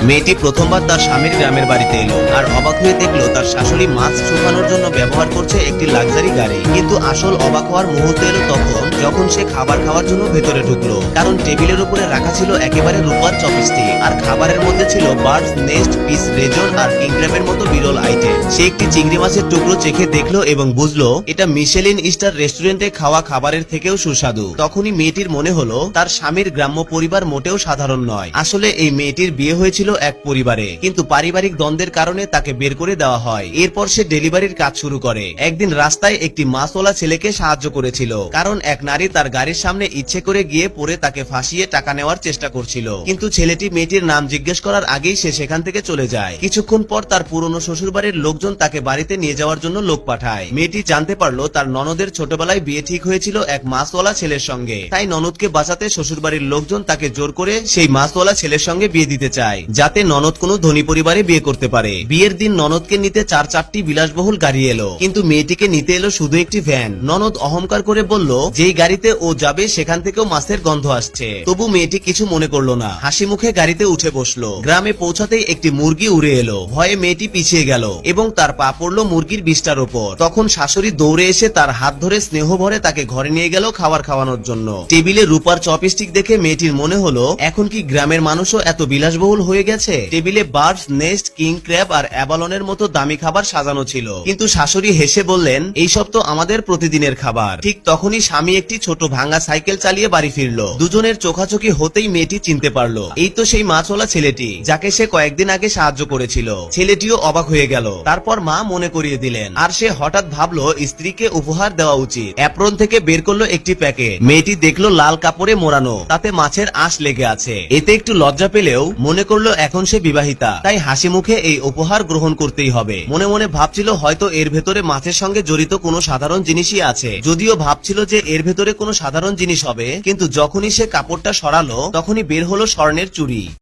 মেয়েটি প্রথমবার তার স্বামীর গ্রামের বাড়িতে এলো আর অবাক হয়ে দেখলো তার শাশুড়ি মাছ শুকানোর জন্য ব্যবহার করছে একটি লাক্সারি গাড়ি। কিন্তু আসল অবাক হওয়ার মুহূর্ত এলো তখন যখন সে খাবার খাওয়ার জন্য ভেতরে ঢুকলো, কারণ টেবিলের উপরে রাখা ছিল একেবারে রূপার চপস্টিক আর খাবারের মধ্যে ছিল বার্ডস নেস্ট, পিস রেজন আর কিং ক্র্যাবের মতো বিরল আইটেম। সে একটি চিংড়ি মাছের টুকরো চেখে দেখলো এবং বুঝলো এটা মিশেলিন স্টার রেস্টুরেন্টে খাওয়া খাবারের থেকেও সুস্বাদু। তখনই মেয়েটির মনে হলো তার স্বামীর গ্রাম্য পরিবার মোটেও সাধারণ নয়। আসলে এই মেয়েটির বিয়ে হয়েছিল এক পরিবারে, কিন্তু পারিবারিক দ্বন্দ্বের কারণে তাকে বের করে দেওয়া হয়। এরপর সে ডেলিভারির কাজ শুরু করে। একদিন রাস্তায় একটি মাছওয়ালা ছেলেকে সাহায্য করেছিল, কারণ এক নারী তার গাড়ির সামনে ইচ্ছে করে গিয়ে পড়ে তাকে ফাঁসিয়ে টাকা নেওয়ার চেষ্টা করছিল। কিন্তু ছেলেটি মেয়েটির নাম জিজ্ঞেস করার আগেই সে সেখান থেকে চলে যায়। কিছুক্ষণ পর তার পুরনো শ্বশুরবাড়ির লোকজন তাকে বাড়িতে নিয়ে যাওয়ার জন্য লোক পাঠায়। মেয়েটি জানতে পারলো তার ননদের ছোটবেলায় বিয়ে ঠিক হয়েছিল এক মাছওয়ালা ছেলের সঙ্গে, তাই ননদকে বাঁচাতে শ্বশুরবাড়ির লোকজন তাকে জোর করে সেই মাছওয়ালা ছেলের সঙ্গে বিয়ে দিতে চায়, যাতে ননদ কোনো ধনী পরিবারে বিয়ে করতে পারে। বিয়ের দিন ননদকে নিতে চারটি বিলাসবহুল গাড়ি এলো, কিন্তু মেয়েটিকে নিতে এলো শুধু একটি ভ্যান। ননদ অহংকার করে বলল যেই গাড়িতে ও যাবে সেখান থেকেও মাছের গন্ধ আসছে। তবু মেয়েটি কিছু মনে করলো না, হাসি মুখে গাড়িতে উঠে বসলো। গ্রামে পৌঁছাতেই একটি মুরগি উড়ে এলো। ভয়ে মেয়েটি পিছিয়ে গেল এবং তার পা পড়লো মুরগির বিষ্ঠার ওপর। তখন শাশুড়ি দৌড়ে এসে তার হাত ধরে স্নেহ ভরে তাকে ঘরে নিয়ে গেল খাবার খাওয়ানোর জন্য। টেবিলে রূপার চপস্টিক দেখে মেয়েটির মনে হলো এখন কি গ্রামের মানুষও এত বিলাসবহুল হয়ে গেছে। টেবিলে বার্ডস নেস্ট, কিং ক্র্যাব আর অ্যাবালনের মতো দামি খাবার সাজানো ছিল, কিন্তু শাশুড়ি হেসে বললেন এইসব তো আমাদের প্রতিদিনের খাবার। ঠিক তখনই স্বামী একটি ছোট ভাঙা সাইকেল চালিয়ে বাড়ি ফিরলো। দুজনের চোখাচোখি হতেই মেয়েটি চিনতে পারলো এই তো সেই মাছওয়ালা ছেলেটি যাকে সে কয়েকদিন আগে সাহায্য করেছিল। ছেলেটিও অবাক হয়ে গেল। তারপর মা মনে করিয়ে দিলেন, আর সে হঠাৎ ভাবলো স্ত্রীকে উপহার দেওয়া উচিত। অ্যাপ্রন থেকে বের করলো একটি প্যাকেট। মেয়েটি দেখলো লাল কাপড়ে মোড়ানো, তাতে মাছের আঁশ লেগে আছে। এতে একটু লজ্জা পেলেও মনে করলো এখন সে বিবাহিতা, তাই হাসি মুখে এই উপহার গ্রহণ করতেই হবে। মনে মনে ভাবছিল হয়তো এর ভেতরে মাছের সঙ্গে জড়িত কোনো সাধারণ জিনিসই আছে। যদিও ভাবছিল যে এর ভেতরে কোনো সাধারণ জিনিস হবে, কিন্তু যখনই সে কাপড়টা সরালো তখনই বের হলো স্বর্ণের চুড়ি।